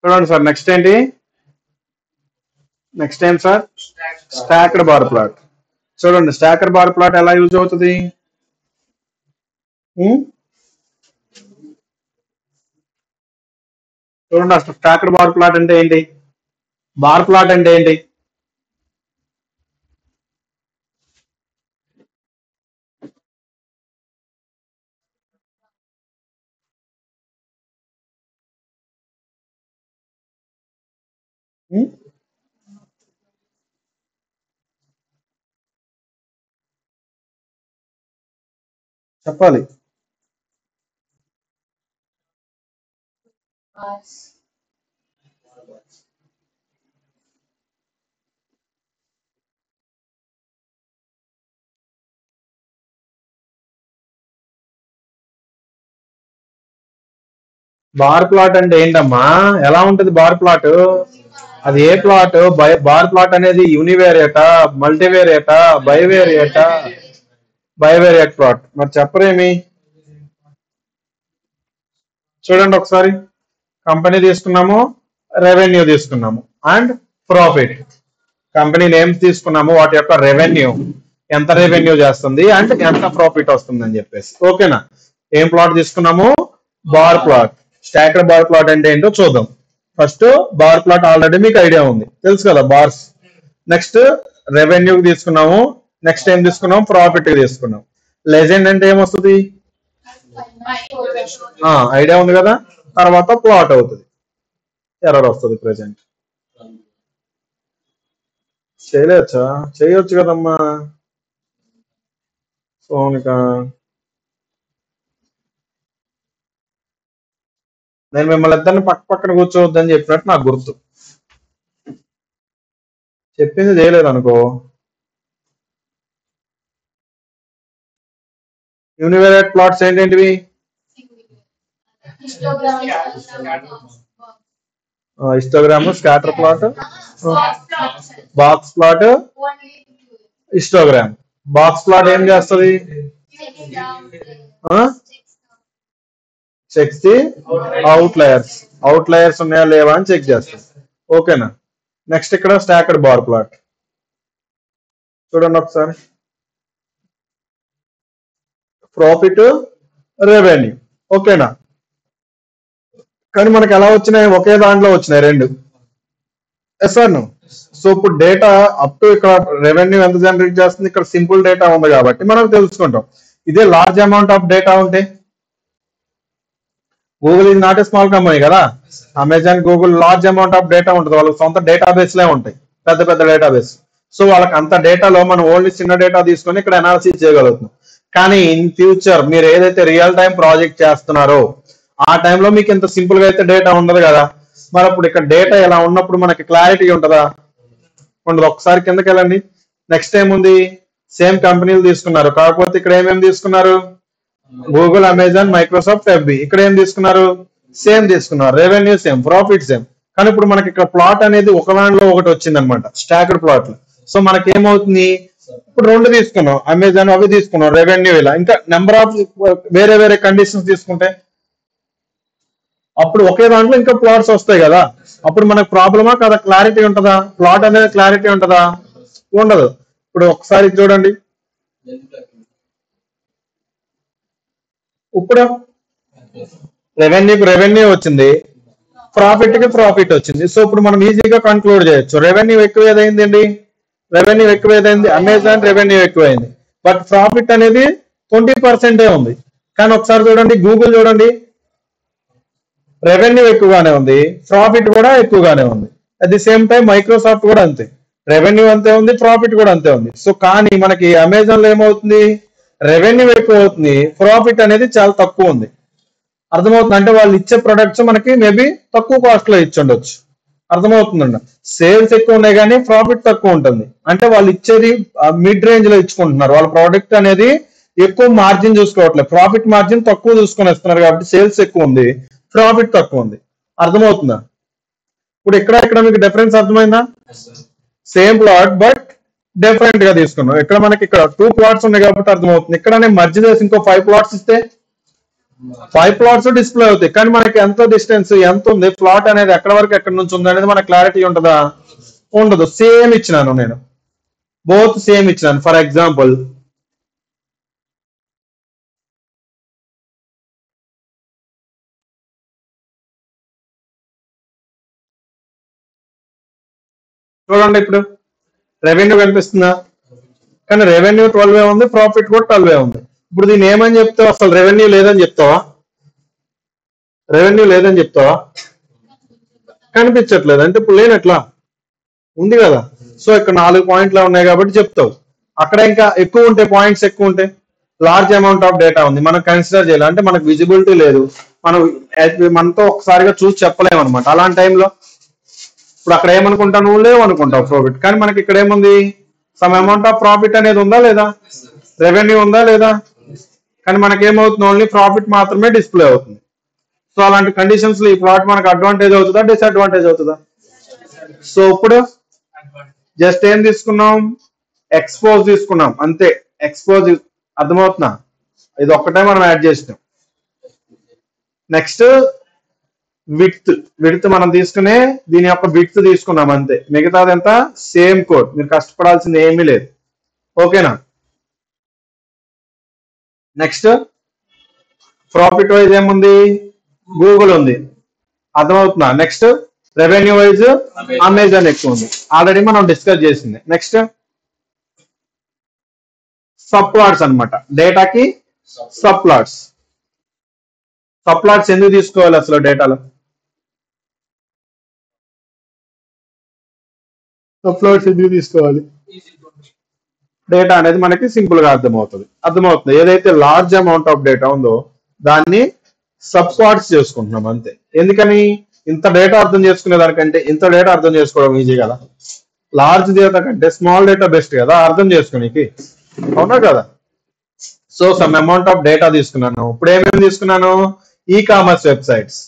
చూడండి sir next ఏంటి, next ఏం సార్, స్టాక్డ్ బార్ ప్లాట్. చూడండి స్టాకర్ బార్ ప్లాట్ ఎలా యూజ్ అవుతుంది. చూడండి అసలు స్టాకర్ బార్ ప్లాట్ అంటే ఏంటి, బార్ ప్లాట్ అంటే ఏంటి. చెప్పాలి. బార్ ప్లాట్ అంటే ఏంటమ్మా, ఎలా ఉంటది బార్ ప్లాట్, అది ఏ ప్లాట్, బార్ ప్లాట్ అనేది యూనివేరియేటా, మల్టీవేరియేటా, బైవేరియేటా, బైవేరియేట్ ప్లాట్. మరి చెప్పరేమి. చూడండి ఒకసారి, కంపెనీ తీసుకున్నాము, రెవెన్యూ తీసుకున్నాము అండ్ ప్రాఫిట్. కంపెనీ నేమ్స్ తీసుకున్నాము, వాటి యొక్క రెవెన్యూ ఎంత రెవెన్యూ చేస్తుంది అండ్ ఎంత ప్రాఫిట్ వస్తుంది అని చెప్పేసి. ఓకేనా. ఏం ప్లాట్ తీసుకున్నాము, బార్ ప్లాట్. స్టాకర్ బార్ ప్లాట్ అంటే ఏంటో చూద్దాం. ఫస్ట్ బార్ ప్లాట్ ఆల్రెడీ మీకు ఐడియా ఉంది, తెలుసు కదా బార్స్. నెక్స్ట్ రెవెన్యూ తీసుకున్నాము, నెక్స్ట్ ఏం తీసుకున్నాము, ప్రాఫిట్ తీసుకున్నాం. లెజెండ్ అంటే ఏమొస్తుంది, ఐడియా ఉంది కదా. తర్వాత ప్లాట్ అవుతుంది, ఎర్రర్ వస్తుంది. ప్రెసెంట్ చేయలేచ్చా, చేయొచ్చు కదమ్మా సోనిక. నేను మిమ్మల్ని ఇద్దరిని పక్క పక్కన కూర్చోవద్దని చెప్పినట్టు నాకు గుర్తు. చెప్పింది చేయలేదు అనుకో. యూనివేరియేట్ ప్లాట్స్ ఏంటేంటివి, histogram, scatter plot, box plot, histogram. Box plot ఏం చేస్తుంది, చెక్స్ ది అవుట్లయర్స్, అవుట్లయర్స్ ఉన్నాయా లేవా అని చెక్ చేస్తుంది. ఓకేనా. నెక్స్ట్ ఇక్కడ స్టాకర్డ్ బార్ ప్లాట్ చూడండి ఒకసారి, ప్రాఫిట్, రెవెన్యూ. ఓకేనా. కానీ మనకి ఎలా వచ్చినాయి, ఒకే దాంట్లో వచ్చినాయి రెండు. Yes sir. సో ఇప్పుడు డేటా అప్ టు ఇక్కడ రెవెన్యూ ఎంత జనరేట్ చేస్తుంది, ఇక్కడ సింపుల్ డేటా ఉంది కాబట్టి మనం తెలుసుకుంటాం. ఇదే లార్జ్ అమౌంట్ ఆఫ్ డేటా ఉంటే, గూగుల్ ఇది నాట్ ఏ స్మాల్ కంపెనీ కదా, Amazon, Google large amount of data ఉంటుంది, వాళ్ళకి సొంత డేటాబేస్ లే ఉంటాయి, పెద్ద పెద్ద డేటాబేస్. సో వాళ్ళకి అంత డేటాలో మనం ఓన్లీ చిన్న డేటా తీసుకొని ఇక్కడ అనాలిసిస్ చేయగలుగుతున్నాం. కానీ ఇన్ ఫ్యూచర్ మీరు ఏదైతే రియల్ టైం ప్రాజెక్ట్ చేస్తున్నారో ఆ టైంలో మీకు ఇంత సింపుల్ గా అయితే డేటా ఉండదు కదా. మరి అప్పుడు ఇక్కడ డేటా ఎలా ఉన్నప్పుడు మనకి క్లారిటీ ఉంటుందా, ఉండదు. ఒకసారి కిందకి వెళ్ళండి. నెక్స్ట్ ఏముంది, సేమ్ కంపెనీలు తీసుకున్నారు, కాకపోతే ఇక్కడ ఏమేమి తీసుకున్నారు, గూగుల్, అమెజాన్, మైక్రోసాఫ్ట్, ఎఫ్బి. ఇక్కడ ఏం తీసుకున్నారు, సేమ్ తీసుకున్నారు, రెవెన్యూ సేమ్, ప్రాఫిట్ సేమ్. కానీ ఇప్పుడు మనకి ఇక్కడ ప్లాట్ అనేది ఒక దాంట్లో ఒకటి వచ్చింది అనమాట, స్టాకర్డ్ ప్లాట్. సో మనకి ఏమవుతుంది, ఇప్పుడు రెండు తీసుకున్నాం, అమెజాన్ అవి తీసుకున్నాం, రెవెన్యూ ఇలా, ఇంకా నెంబర్ ఆఫ్ వేరే వేరే కండిషన్స్ తీసుకుంటే అప్పుడు ఒకే దాంట్లో ఇంకా ప్లాట్స్ వస్తాయి కదా. అప్పుడు మనకు ప్రాబ్లమా కదా, క్లారిటీ ఉంటుందా, ప్లాట్ అనేది క్లారిటీ ఉంటుందా, ఉండదు. ఇప్పుడు ఒకసారి చూడండి, ఇప్పుడు రెవెన్యూకి రెవెన్యూ వచ్చింది, ప్రాఫిట్ కి ప్రాఫిట్ వచ్చింది. సో ఇప్పుడు మనం ఈజీగా కన్క్లూడ్ చేయొచ్చు, రెవెన్యూ ఎక్కువ ఏదైందండి, రెవెన్యూ ఎక్కువ ఏదైంది, అమెజాన్ రెవెన్యూ ఎక్కువైంది, బట్ ప్రాఫిట్ అనేది 20% ఉంది. కానీ ఒకసారి చూడండి గూగుల్, చూడండి రెవెన్యూ ఎక్కువగానే ఉంది, ప్రాఫిట్ కూడా ఎక్కువగానే ఉంది. At the same time Microsoft కూడా అంతే, రెవెన్యూ అంతే ఉంది, ప్రాఫిట్ కూడా అంతే ఉంది. సో కానీ మనకి అమెజాన్ లో ఏమవుతుంది, రెవెన్యూ ఎక్కువ అవుతుంది, ప్రాఫిట్ అనేది చాలా తక్కువ ఉంది. అర్థమవుతుంది, అంటే వాళ్ళు ఇచ్చే ప్రొడక్ట్స్ మనకి మేబీ తక్కువ కాస్ట్ లో ఇచ్చి ఉండొచ్చు. అర్థమవుతుందండి. సేల్స్ ఎక్కువ ఉన్నాయి కానీ ప్రాఫిట్ తక్కువ ఉంటుంది, అంటే వాళ్ళు ఇచ్చేది మిడ్ రేంజ్ లో ఇచ్చుకుంటున్నారు, వాళ్ళ ప్రోడక్ట్ అనేది ఎక్కువ మార్జిన్ చూసుకోవట్లేదు, ప్రాఫిట్ మార్జిన్ తక్కువ చూసుకొని ఇస్తున్నారు కాబట్టి సేల్స్ ఎక్కువ ఉంది, ప్రాఫిట్ తక్కువ ఉంది. అర్థమవుతుందా. ఇప్పుడు ఇక్కడ మీకు డిఫరెన్స్ అర్థమైందా, సేమ్ ప్లాట్ బట్ డిఫరెంట్ గా తీసుకున్నాం. ఇక్కడ మనకి ఇక్కడ 2 ప్లాట్స్ ఉన్నాయి కాబట్టి అర్థమవుతుంది. ఇక్కడ నేను మర్జ్ చేసి ఇంకో 5 ప్లాట్స్ ఇస్తే 5 ప్లాట్స్ డిస్ప్లే అవుతాయి, కానీ మనకి ఎంత డిస్టెన్స్ ఎంత ఉంది, ప్లాట్ అనేది ఎక్కడ వరకు ఎక్కడి నుంచి ఉంది అనేది మనకు క్లారిటీ ఉంటుందా? ఉండదు. సేమ్ ఇచ్చినాను నేను, బోత్ సేమ్ ఇచ్చినాను. ఫర్ ఎగ్జాంపుల్ చూడండి, ఇప్పుడు రెవెన్యూ కనిపిస్తుందా? కానీ రెవెన్యూ 12 ఉంది, ప్రాఫిట్ కూడా 12 ఉంది. ఇప్పుడు దీన్ని ఏమని చెప్తావు? అసలు రెవెన్యూ లేదని చెప్తావా? రెవెన్యూ లేదని చెప్తావా? కనిపించట్లేదు అంటే ఇప్పుడు లేనట్లా ఉంది కదా. సో ఇక్కడ 4 పాయింట్లు ఉన్నాయి కాబట్టి చెప్తావు. అక్కడ ఇంకా ఎక్కువ ఉంటే, పాయింట్స్ ఎక్కువ ఉంటాయి, లార్జ్ అమౌంట్ ఆఫ్ డేటా ఉంది, మనం కన్సిడర్ చేయాలి అంటే మనకు విజిబిలిటీ లేదు, మనం మనతో ఒకసారిగా చూసి చెప్పలేము అనమాట. అలాంటి టైంలో ఇప్పుడు అక్కడ ఏమనుకుంటావు? నువ్వు లేవు అనుకుంటావు ప్రాఫిట్, కానీ మనకి ఇక్కడ ఏముంది? సమ్ అమౌంట్ ఆఫ్ ప్రాఫిట్ అనేది ఉందా లేదా, రెవెన్యూ ఉందా లేదా, కానీ మనకి ఏమవుతుంది? ఓన్లీ ప్రాఫిట్ మాత్రమే డిస్ప్లే అవుతుంది. సో అలాంటి కండిషన్స్ లో ఈ ప్లాట్ మనకు అడ్వాంటేజ్ అవుతుందా, డిసడ్వాంటేజ్ అవుతుందా? సో ఇప్పుడు జస్ట్ ఏం తీసుకున్నాం? ఎక్స్పోజ్ తీసుకున్నాం అంతే. ఎక్స్పోజ్ అర్థమవుతున్నా? ఇది ఒక్కటే మనం యాడ్ చేసినాం. Next width. విడ్త్ మనం తీసుకునే దీని యొక్క విడ్త్ తీసుకున్నాం అంతే, మిగతాది ఎంత సేమ్ కోడ్, మీరు కష్టపడాల్సింది ఏమీ లేదు. ఓకేనా? నెక్స్ట్ ప్రాఫిట్ వైజ్ ఏముంది? గూగుల్ ఉంది, అర్థమవుతుందా? నెక్స్ట్ రెవెన్యూ వైజ్ అమెజాన్ ఎక్కువ ఉంది, ఆల్రెడీ మనం డిస్కస్ చేసింది. నెక్స్ట్ సబ్ ప్లాట్స్ అనమాట, డేటాకి సబ్ ప్లాట్స్. సబ్ ప్లాట్స్ ఎందుకు తీసుకోవాలి అసలు డేటాలో? సబ్ ప్లాట్స్ ఎందుకు తీసుకోవాలి? డేటా అనేది మనకి సింపుల్ గా అర్థమవుతుంది. ఏదైతే లార్జ్ అమౌంట్ ఆఫ్ డేటా ఉందో దాన్ని సబ్ ప్లాట్స్ చేసుకుంటున్నాం అంతే. ఎందుకని? ఇంత డేటా అర్థం చేసుకునే దానికంటే ఇంత డేటా అర్థం చేసుకోవడం ఈజీ కదా. లార్జ్ డేటా కంటే స్మాల్ డేటా బెస్ట్ కదా అర్థం చేసుకునేకి, అవునా కదా? So some amount of data తీసుకున్నాను. ఇప్పుడు ఏమేమి తీసుకున్నాను? E commerce websites.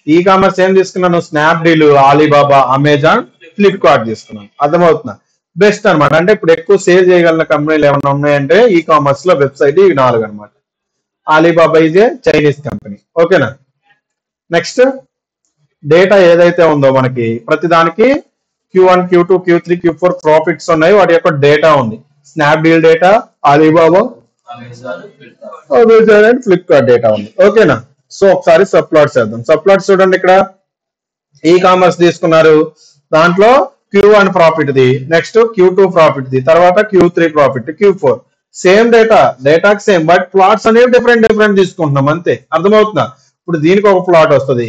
E commerce ఏం తీసుకున్నాను? స్నాప్డీల్, ఆలీబాబా, అమెజాన్, ఫ్లిప్కార్ట్ తీసుకున్నాను. అర్థమవుతున్నా? బెస్ట్ అనమాట. అంటే ఇప్పుడు ఎక్కువ సేల్ చేయగలిగిన కంపెనీలు ఏమైనా ఉన్నాయంటే ఈ కామర్స్ లో వెబ్సైట్ ఇవి 4 అనమాట. Ali Baba is a Chinese company. ఓకేనా? నెక్స్ట్ డేటా ఏదైతే ఉందో మనకి ప్రతి దానికి Q1, Q2, Q3, Q4 profits ఉన్నాయి, వాటి యొక్క డేటా ఉంది. Snapdeal data, Alibaba, Amazon and Flipkart data ఉంది. ఓకేనా? సో ఒకసారి సబ్ ప్లాట్స్ చేద్దాం. సబ్ ప్లాట్స్ చూడండి, ఇక్కడ ఈ కామర్స్ తీసుకున్నారు, దాంట్లో Q1 ప్రాఫిట్ ది, నెక్స్ట్ Q2 ప్రాఫిట్ ది, తర్వాత Q3 ప్రాఫిట్, Q4 సేమ్ డేటాకి సేమ్, బట్ ప్లాట్స్ అనేవి డిఫరెంట్ తీసుకుంటున్నాం అంతే. అర్థమవుతుందా? ఇప్పుడు దీనికి ఒక ప్లాట్ వస్తుంది,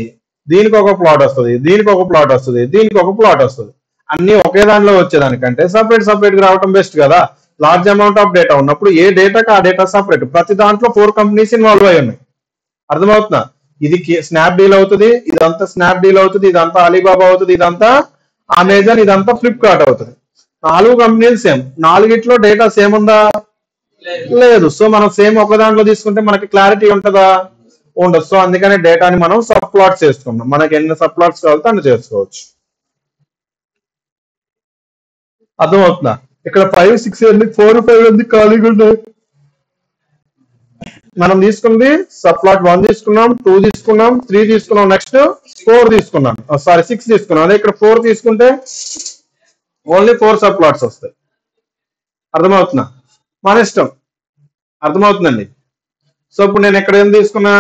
దీనికి ఒక ప్లాట్ వస్తుంది, దీనికి ఒక ప్లాట్ వస్తుంది, దీనికి ఒక ప్లాట్ వస్తుంది. అన్ని ఒకే దానిలో వచ్చేదానికంటే సపరేట్ గా రావడం బెస్ట్ కదా. లార్జ్ అమౌంట్ ఆఫ్ డేటా ఉన్నప్పుడు ఏ డేటాకి ఆ డేటా సపరేట్. ప్రతి దాంట్లో 4 కంపెనీస్ ఇన్వాల్వ్ అయి ఉన్నాయి. అర్థమవుతుందా? ఇది స్నాప్ డీల్ అవుతుంది, ఇదంతా స్నాప్ డీల్ అవుతుంది, ఇదంతా అలీబాబా అవుతుంది, ఇదంతా అమెజాన్, ఇదంతా ఫ్లిప్కార్ట్ అవుతుంది. 4 కంపెనీలు సేమ్. 4గిట్లో డేటా సేమ్ ఉందా? లేదు. సో మనం సేమ్ ఒక దాంట్లో తీసుకుంటే మనకి క్లారిటీ ఉంటుందా? ఉండదు. సో అందుకనే డేటాని మనం సబ్ ప్లాట్స్ చేసుకున్నాం. మనకి ఎన్ని సబ్ ప్లాట్స్ కావాలితే అన్ని చేసుకోవచ్చు. అర్థమవుతుందా? ఇక్కడ 5, 6 ఉంది, 4, 5 ఉంది, ఖాళీగా ఉన్నాయి. మనం తీసుకుంది సబ్ ప్లాట్ 1 తీసుకున్నాం, 2 తీసుకున్నాం, 3 తీసుకున్నాం, నెక్స్ట్ 4 తీసుకున్నాం, సారీ 6 తీసుకున్నాం. అదే ఇక్కడ 4 తీసుకుంటే ఓన్లీ 4 సబ్ ప్లాట్స్ వస్తాయి. అర్థమవుతుందా? మన ఇష్టం. అర్థమవుతుందండి? సో ఇప్పుడు నేను ఇక్కడ ఏం తీసుకున్నా?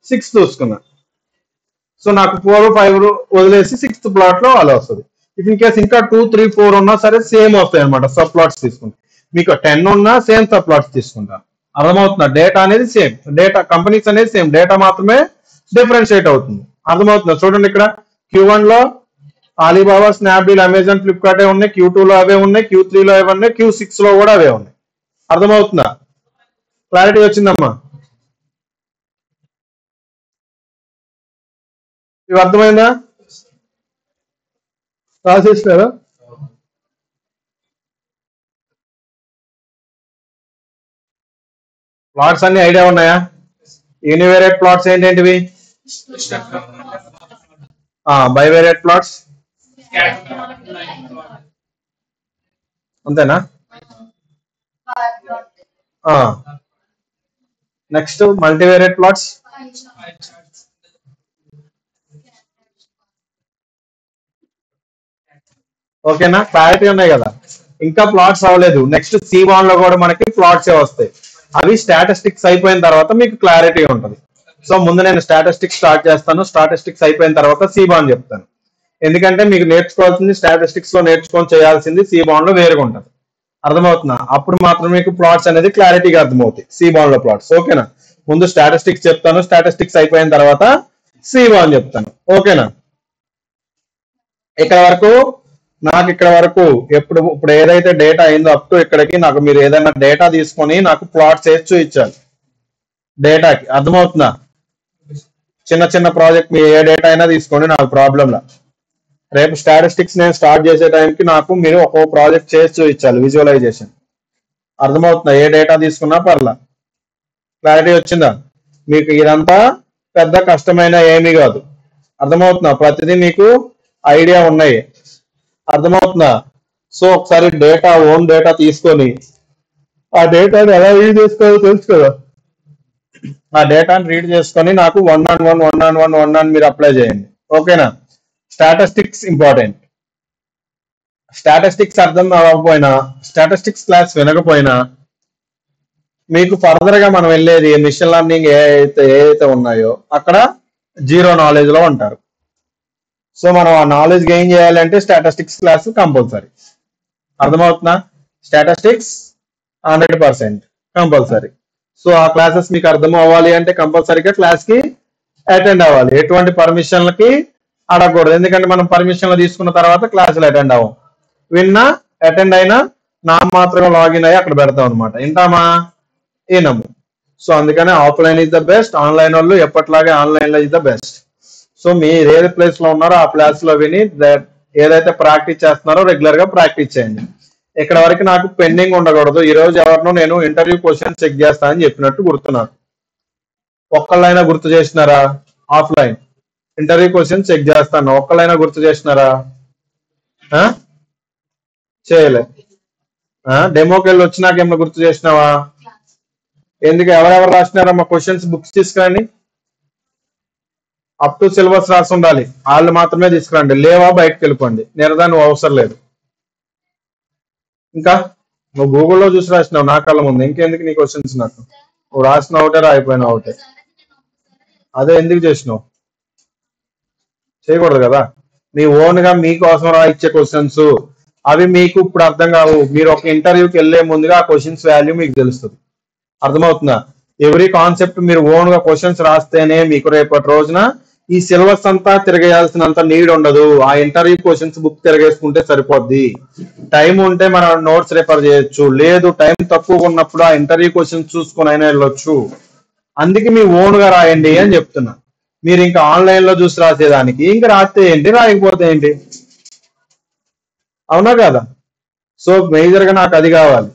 6 తీసుకున్నా. సో నాకు 4, 5 వదిలేసి 6th ప్లాట్ లో అలా వస్తుంది. ఇఫ్ ఇన్ కేస్ ఇంకా 2, 3, 4 ఉన్నా సరే సేమ్ వస్తాయి అనమాట సబ్ ప్లాట్స్ తీసుకుంటే. మీకు 10 ఉన్నా సేమ్ సబ్ ప్లాట్స్ తీసుకుంటాను. అర్థమవుతుందా? డేటా అనేది సేమ్, డేటా కంపెనీస్ అనేది సేమ్, డేటా మాత్రమే డిఫరెన్షియేట్ అవుతుంది. అర్థమవుతుందా? చూడండి, ఇక్కడ Q1 లో ఆలీబాబా, స్నాప్డీల్, అమెజాన్, ఫ్లిప్కార్ట్ ఉన్నాయి, Q2 లో అవే ఉన్నాయి, Q3 లో అవే ఉన్నాయి, Q6 లో కూడా అవే ఉన్నాయి. అర్థమవుతుందా? క్లారిటీ వచ్చిందమ్మా? ఇవి అర్థమైందా? రాసేసినారా? ప్లాట్స్ అన్ని ఐడియా ఉన్నాయా? యూనివేరియట్ ప్లాట్స్ ఏంటేంటివి? బైవేరియట్ ప్లాట్స్ అంతేనా? Next multivariate plots. ఓకేనా, క్లారిటీ ఉన్నాయి కదా. ఇంకా ప్లాట్స్ అవ్వలేదు, నెక్స్ట్ C1 లో కూడా మనకి ప్లాట్స్ వస్తాయి. అవి స్టాటిస్టిక్స్ అయిపోయిన తర్వాత మీకు క్లారిటీ ఉంటుంది. సో ముందు నేను స్టాటిస్టిక్స్ స్టార్ట్ చేస్తాను, స్టాటిస్టిక్స్ అయిపోయిన తర్వాత C1 చెప్తాను. ఎందుకంటే మీకు నేర్చుకోవాల్సింది స్టాటిస్టిక్స్ లో నేర్చుకొని చేయాల్సింది C1 లో వేరుగా ఉంటుంది. అర్థమవుతుందా? అప్పుడు మాత్రం మీకు ప్లాట్స్ అనేది క్లారిటీగా అర్థమవుతాయి, C1 లో ప్లాట్స్. ఓకేనా, ముందు స్టాటిస్టిక్స్ చెప్తాను, స్టాటిస్టిక్స్ అయిపోయిన తర్వాత C1 చెప్తాను. ఓకేనా, ఇక్కడ వరకు ఇప్పుడు ఏదైతే డేటా అయిందో అప్ టు ఇక్కడికి నాకు మీరు ఏదైనా డేటా తీసుకొని నాకు ప్లాట్స్ వేసి చూపించాలి డేటాకి. అర్థమవుతుందా? చిన్న చిన్న ప్రాజెక్ట్ మీ ఏ డేటా అయినా తీసుకోండి, నాకు ప్రాబ్లం లా. రేపు స్టాటిస్టిక్స్ నేను స్టార్ట్ చేసే టైంకి నాకు మీరు ఒక్కో ప్రాజెక్ట్ చేసి చూపించాలి, విజువలైజేషన్. అర్థమవుతుందా? ఏ డేటా తీసుకున్నా పర్లా. క్లారిటీ వచ్చిందా? మీకు ఇదంతా పెద్ద కష్టమైన ఏమీ కాదు. అర్థమవుతుందా? ప్రతిదీ మీకు ఐడియా ఉన్నాయి. అర్థమవుతుందా? సో ఒకసారి ఓన్ డేటా తీసుకొని ఆ డేటాని ఎలా రీడ్ చేసుకోవాలో తెలుసు కదా. ఆ డేటాని రీడ్ చేసుకొని నాకు 1 మీరు అప్లై చేయండి. ఓకేనా, స్టాటిస్టిక్స్ ఇంపార్టెంట్. స్టాటిస్టిక్స్ అర్థం అవ్వకపోయినా, స్టాటిస్టిక్స్ క్లాస్ వినకపోయినా, మీకు ఫర్దర్ గా మనం వెళ్ళేది మిషన్ లెర్నింగ్ ఏదైతే ఉన్నాయో అక్కడ జీరో నాలెడ్జ్ లో ఉంటారు. సో మనం ఆ నాలెడ్జ్ గెయిన్ చేయాలంటే స్టాటిస్టిక్స్ క్లాస్ కంపల్సరీ. అర్థమవుతుందా? Statistics 100% compulsory. సో ఆ క్లాసెస్ మీకు అర్థం అవ్వాలి అంటే కంపల్సరీగా క్లాస్ కి అటెండ్ అవ్వాలి. ఎటువంటి పర్మిషన్లకి అడగకూడదు, ఎందుకంటే మనం పర్మిషన్లు తీసుకున్న తర్వాత క్లాసులు అటెండ్ అవ్వం. విన్నా అటెండ్ అయినా నా మాత్రమే లాగిన్ అయ్యి అక్కడ పెడతాం అనమాట. వింటామా? వినము. సో అందుకనే offline is the best, online వాళ్ళు ఎప్పట్లాగే ఆన్లైన్ లో ఇస్ ద బెస్ట్. సో మీరు ఏ ప్లేస్ లో ఉన్నారో ఆ ప్లేస్ లో విని ఏదైతే ప్రాక్టీస్ చేస్తున్నారో రెగ్యులర్ గా ప్రాక్టీస్ చేయండి. ఇక్కడ వరకు నాకు పెండింగ్ ఉండకూడదు. ఈ రోజు ఎవరినో నేను ఇంటర్వ్యూ క్వశ్చన్ చెక్ చేస్తా అని చెప్పినట్టు గుర్తున్నారు. ఒక్కళ్ళైనా గుర్తు చేసినారా? ఆఫ్లైన్ ఇంటర్వ్యూ క్వశ్చన్ చెక్ చేస్తాను, ఒక్కళ్ళైనా గుర్తు చేసినారా? చేయలే. డెమోకి వెళ్ళి వచ్చినాక ఏమన్నా గుర్తు చేసినావా? ఎందుకు? ఎవరెవరు రాసినారా మా క్వశ్చన్స్? బుక్స్ తీసుకురండి, అప్ టు సిలబస్ రాసి ఉండాలి, వాళ్ళు మాత్రమే తీసుకురండి. లేవా బయటకు వెళ్ళిపోండి, నేరదా నువ్వు అవసరం లేదు. ఇంకా నువ్వు గూగుల్లో చూసి రాసినావు నా కళ్ళ ముందు, ఇంకెందుకు నీ క్వశ్చన్స్ నాకు? నువ్వు రాసిన ఒకటే రాయిపోయినా ఒకటే, అదే ఎందుకు చేసినావు? చేయకూడదు కదా. మీ ఓన్ గా మీకోసం రాయించే క్వశ్చన్స్ అవి మీకు ఇప్పుడు అర్థం కావు. మీరు ఒక ఇంటర్వ్యూకి వెళ్లే ముందుగా ఆ క్వశ్చన్స్ వాల్యూ మీకు తెలుస్తుంది. అర్థమవుతుందా? ఎవ్రీ కాన్సెప్ట్ మీరు ఓన్ గా క్వశ్చన్స్ రాస్తేనే మీకు రేపటి రోజున ఈ సిలబస్ అంతా తిరగేయాల్సినంత నీడ్ ఉండదు. ఆ ఇంటర్వ్యూ క్వశ్చన్స్ బుక్ తిరగేసుకుంటే సరిపోద్ది. టైం ఉంటే మనం నోట్స్ రిఫర్ చేయొచ్చు, లేదు టైం తక్కువ ఉన్నప్పుడు ఆ ఇంటర్వ్యూ క్వశ్చన్స్ చూసుకొని అయినా వెళ్ళొచ్చు. అందుకే మీ ఓన్ గా రాయండి అని చెప్తున్నా. మీరు ఇంకా ఆన్లైన్ లో చూసి రాసేదానికి ఇంకా రాస్తే ఏంటి, రాయకపోతే ఏంటి? అవునా కదా? సో మేజర్ గా నాకు అది కావాలి.